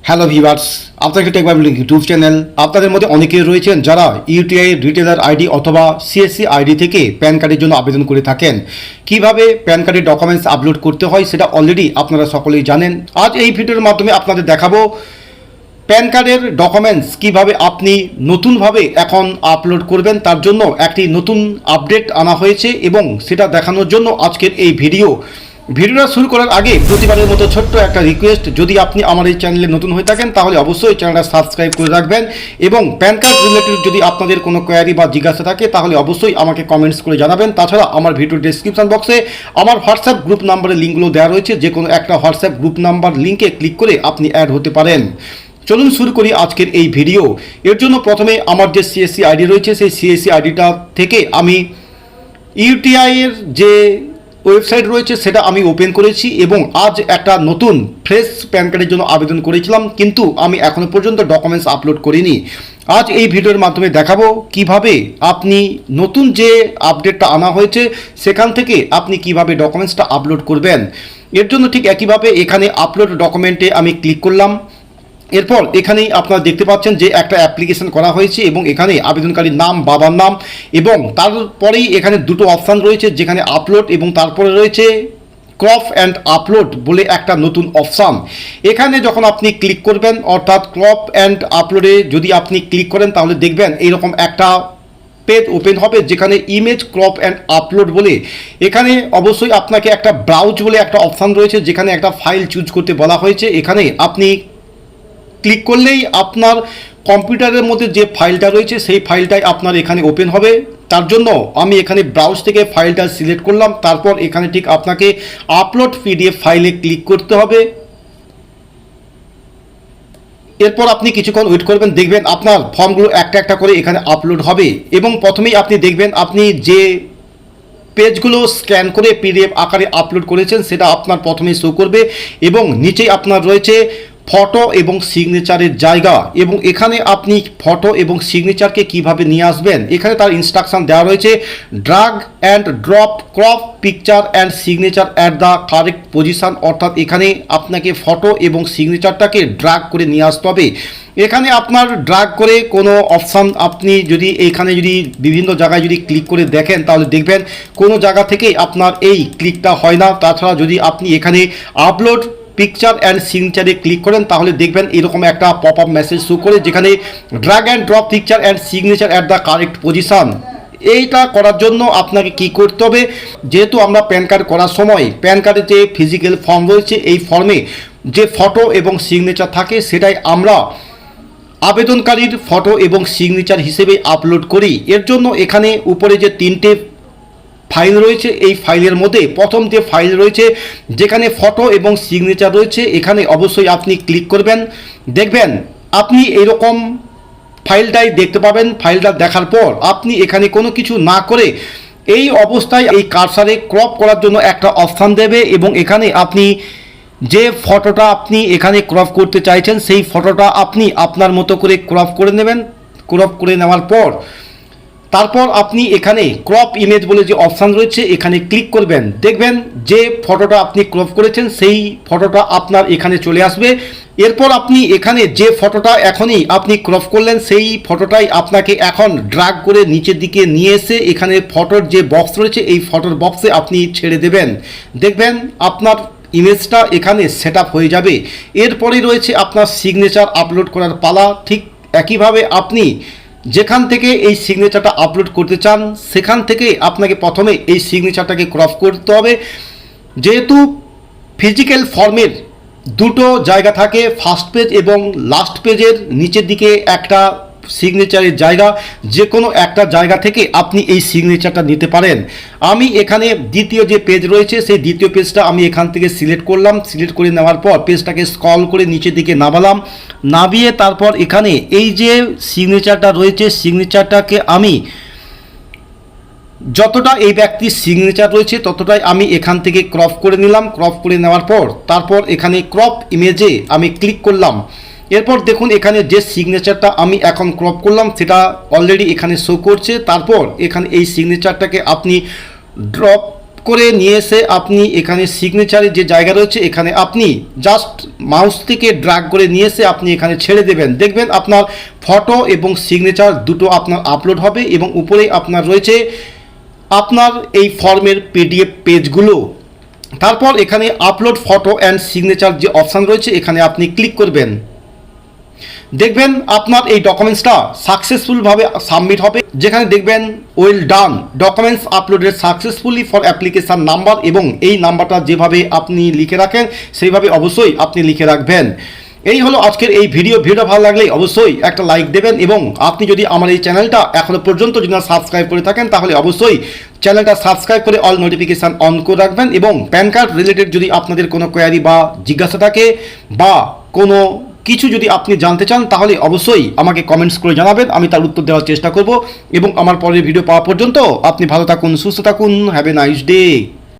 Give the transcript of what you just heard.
Hello viewers, আপনাকে টেকবাই YouTube channel. আপনাদের মধ্যে অনেকেই রয়েছেন যারা ইউটিআই রিটেলার আইডি অথবা সিএসসি আইডি থেকে প্যান কার্ডের জন্য আবেদন করে থাকেন। কিভাবে প্যান কার্ডের ডকুমেন্টস আপলোড করতে হয় সেটা অলরেডি আপনারা সকলেই জানেন। আজ এই ভিডিওর মাধ্যমে আপনাদের দেখাবো প্যান কার্ডের ডকুমেন্টস কিভাবে আপনি নতুনভাবে এখন আপলোড করবেন। তার জন্য একটি নতুন আপডেট আনা হয়েছে এবং সেটা দেখানোর জন্য আজকের এই ভিডিওটা শুরু করার আগে প্রতিবারের মতো ছোট্ট একটা রিকোয়েস্ট, যদি আপনি আমার এই চ্যানেলে নতুন হয়ে থাকেন তাহলে অবশ্যই চ্যানেলটা সাবস্ক্রাইব করে রাখবেন এবং প্যান কার্ড রিলেটেড যদি আপনাদের কোনো কোয়ারি বা জিজ্ঞাসা থাকে তাহলে অবশ্যই আমাকে কমেন্টস করে জানাবেন। তাছাড়া আমার ভিডিও ডেসক্রিপশন বক্সে আমার হোয়াটসঅ্যাপ গ্রুপ নাম্বারের লিঙ্কগুলো দেওয়া রয়েছে, যে কোনো একটা হোয়াটসঅ্যাপ গ্রুপ নাম্বার লিঙ্কে ক্লিক করে আপনি অ্যাড হতে পারেন। চলুন শুরু করি আজকের এই ভিডিও। এর জন্য প্রথমে আমার যে সিএসসি আইডি রয়েছে সেই সিএসসি আইডিটা থেকে আমি ইউটিআই এর যে ওয়েবসাইট রয়েছে সেটা আমি ওপেন করেছি এবং আজ একটা নতুন ফ্রেশ প্যান কার্ডের জন্য আবেদন করেছিলাম, কিন্তু আমি এখনো পর্যন্ত ডকুমেন্টস আপলোড করিনি। আজ এই ভিডিওর মাধ্যমে দেখাবো কিভাবে আপনি নতুন যে আপডেটটা আনা হয়েছে সেখান থেকে আপনি কিভাবে ডকুমেন্টসটা আপলোড করবেন। এর জন্য ঠিক একইভাবে এখানে আপলোড ডকুমেন্টে আমি ক্লিক করলাম। এরপর এখানেই আপনারা দেখতে পাচ্ছেন যে একটা অ্যাপ্লিকেশন করা হয়েছে এবং এখানে আবেদনকারীর নাম, বাবার নাম এবং তারপরেই এখানে দুটো অপশান রয়েছে, যেখানে আপলোড এবং তারপরে রয়েছে ক্রপ অ্যান্ড আপলোড বলে একটা নতুন অপশান। এখানে যখন আপনি ক্লিক করবেন, অর্থাৎ ক্রপ অ্যান্ড আপলোডে যদি আপনি ক্লিক করেন তাহলে দেখবেন এইরকম একটা পেজ ওপেন হবে, যেখানে ইমেজ ক্রপ অ্যান্ড আপলোড বলে এখানে অবশ্যই আপনাকে একটা ব্রাউজ বলে একটা অপশান রয়েছে, যেখানে একটা ফাইল চুজ করতে বলা হয়েছে। এখানে আপনি ক্লিক করলেই আপনার কম্পিউটারের মধ্যে যে ফাইলটা রয়েছে সেই ফাইলটাই আপনার এখানে ওপেন হবে। তার জন্য আমি এখানে ব্রাউজ থেকে ফাইলটা সিলেক্ট করলাম। তারপর এখানে ঠিক আপনাকে আপলোড পিডিএফ ফাইলে ক্লিক করতে হবে। এরপর আপনি কিছুক্ষণ ওয়েট করবেন, দেখবেন আপনার ফর্মগুলো একটা একটা করে এখানে আপলোড হবে এবং প্রথমেই আপনি দেখবেন আপনি যে পেজগুলো স্ক্যান করে পিডিএফ আকারে আপলোড করেছেন সেটা আপনার প্রথমেই শো করবে এবং নিচেই আপনার রয়েছে ফটো এবং সিগনেচারের জায়গা এবং এখানে আপনি ফটো এবং সিগনেচারকে কিভাবে নিয়ে আসবেন এখানে তার ইনস্ট্রাকশন দেওয়া রয়েছে। Drug and drop crop picture and signature at the correct position, অর্থাৎ এখানে আপনাকে ফটো এবং সিগনেচারটাকে ড্রাগ করে নিয়ে আসতে হবে। এখানে আপনার ড্রাগ করে কোনো অপশান আপনি যদি এইখানে যদি বিভিন্ন জায়গায় যদি ক্লিক করে দেখেন তাহলে দেখবেন কোনো জায়গা থেকে আপনার এই ক্লিকটা হয় না। তাছাড়া যদি আপনি এখানে আপলোড পিকচার অ্যান্ড সিগনেচারে ক্লিক করেন তাহলে দেখবেন এরকম একটা পপ আপ মেসেজ শো করে, যেখানে drag and drop picture and signature at the correct position. এইটা করার জন্য আপনাকে কি করতে হবে, যেহেতু আমরা প্যান কার্ড করার সময় প্যান কার্ডের যে ফিজিক্যাল ফর্ম রয়েছে এই ফর্মে যে ফটো এবং সিগনেচার থাকে সেটাই আমরা আবেদনকারীর ফটো এবং সিগনেচার হিসেবে আপলোড করি। এর জন্য এখানে উপরে যে তিনটে ফাইল রয়েছে এই ফাইলের মধ্যে প্রথম যে ফাইল রয়েছে যেখানে ফটো এবং সিগনেচার রয়েছে এখানে অবশ্যই আপনি ক্লিক করবেন। দেখবেন আপনি এইরকম ফাইলটাই দেখতে পাবেন। ফাইলটা দেখার পর আপনি এখানে কোনো কিছু না করে এই অবস্থায় এই কার্সারে ক্রপ করার জন্য একটা অপশান দেবে এবং এখানে আপনি যে ফটোটা আপনি এখানে ক্রপ করতে চাইছেন সেই ফটোটা আপনি আপনার মতো করে ক্রপ করে নেবেন। ক্রপ করে নেওয়ার পর তারপর আপনি এখানে ক্রপ ইমেজ বলে যে অপশান রয়েছে এখানে ক্লিক করবেন। দেখবেন যে ফটোটা আপনি ক্রপ করেছেন সেই ফটোটা আপনার এখানে চলে আসবে। এরপর আপনি এখানে যে ফটোটা এখনই আপনি ক্রপ করলেন সেই ফটোটাই আপনাকে এখন ড্র্যাগ করে নিচের দিকে নিয়ে এসে এখানে ফটোর যে বক্স রয়েছে এই ফটোর বক্সে আপনি ছেড়ে দেবেন। দেখবেন আপনার ইমেজটা এখানে সেট আপ হয়ে যাবে। এরপরেই রয়েছে আপনার সিগনেচার আপলোড করার পালা। ঠিক একইভাবে আপনি যেখান থেকে এই সিগনেচারটা আপলোড করতে চান সেখান থেকে আপনাকে প্রথমে এই সিগনেচারটাকে ক্রপ করতে হবে। যেহেতু ফিজিক্যাল ফর্মের দুটো জায়গা থাকে, ফার্স্ট পেজ এবং লাস্ট পেজের নিচের দিকে একটা সিগনেচারের জায়গা, যে কোনো একটা জায়গা থেকে আপনি এই সিগনেচারটা নিতে পারেন। আমি এখানে দ্বিতীয় যে পেজ রয়েছে সেই দ্বিতীয় পেজটা আমি এখান থেকে সিলেক্ট করলাম। সিলেক্ট করে নেওয়ার পর পেজটাকে স্ক্রল করে নিচের দিকে নামালাম। নামিয়ে তারপর এখানে এই যে সিগনেচারটা রয়েছে সিগনেচারটাকে আমি যতটা এই ব্যক্তির সিগনেচার রয়েছে ততটাই আমি এখান থেকে ক্রপ করে নিলাম। ক্রপ করে নেওয়ার পর তারপর এখানে ক্রপ ইমেজে আমি ক্লিক করলাম। এরপর দেখুন এখানে যে সিগনেচারটা আমি এখন ক্রপ করলাম সেটা অলরেডি এখানে শো করছে। তারপর এখানে এই সিগনেচারটাকে আপনি ড্রপ করে নিয়ে এসে আপনি এখানে সিগনেচারের যে জায়গা রয়েছে এখানে আপনি জাস্ট মাউস থেকে ড্র্যাগ করে নিয়ে এসে আপনি এখানে ছেড়ে দেবেন। দেখবেন আপনার ফটো এবং সিগনেচার দুটো আপনার আপলোড হবে এবং উপরেই আপনার রয়েছে আপনার এই ফর্মের পিডিএফ পেজগুলো। তারপর এখানে আপলোড ফটো অ্যান্ড সিগনেচার যে অপশান রয়েছে এখানে আপনি ক্লিক করবেন। দেখবেন আপনার এই ডকুমেন্টসটা সাকসেসফুলভাবে সাবমিট হবে, যেখানে দেখবেন well done, documents uploaded successfully for application number, এবং এই নাম্বারটা যেভাবে আপনি লিখে রাখেন সেইভাবে অবশ্যই আপনি লিখে রাখবেন। এই হলো আজকের এই ভিডিওটা ভালো লাগলে অবশ্যই একটা লাইক দেবেন, এবং আপনি যদি আমার এই চ্যানেলটা এখনও পর্যন্ত যদি না সাবস্ক্রাইব করে থাকেন তাহলে অবশ্যই চ্যানেলটা সাবস্ক্রাইব করে অল নোটিফিকেশান অন করে রাখবেন। এবং প্যান কার্ড রিলেটেড যদি আপনাদের কোনো কোয়ারি বা জিজ্ঞাসা থাকে বা কোনো কিছু যদি আপনি জানতে চান তাহলে অবশ্যই আমাকে কমেন্টস করে জানাবেন, আমি তার উত্তর দেওয়ার চেষ্টা করব। এবং আমার পরের ভিডিও পাওয়া পর্যন্ত আপনি ভালো থাকুন, সুস্থ থাকুন, হ্যাভ এ নাইস ডে।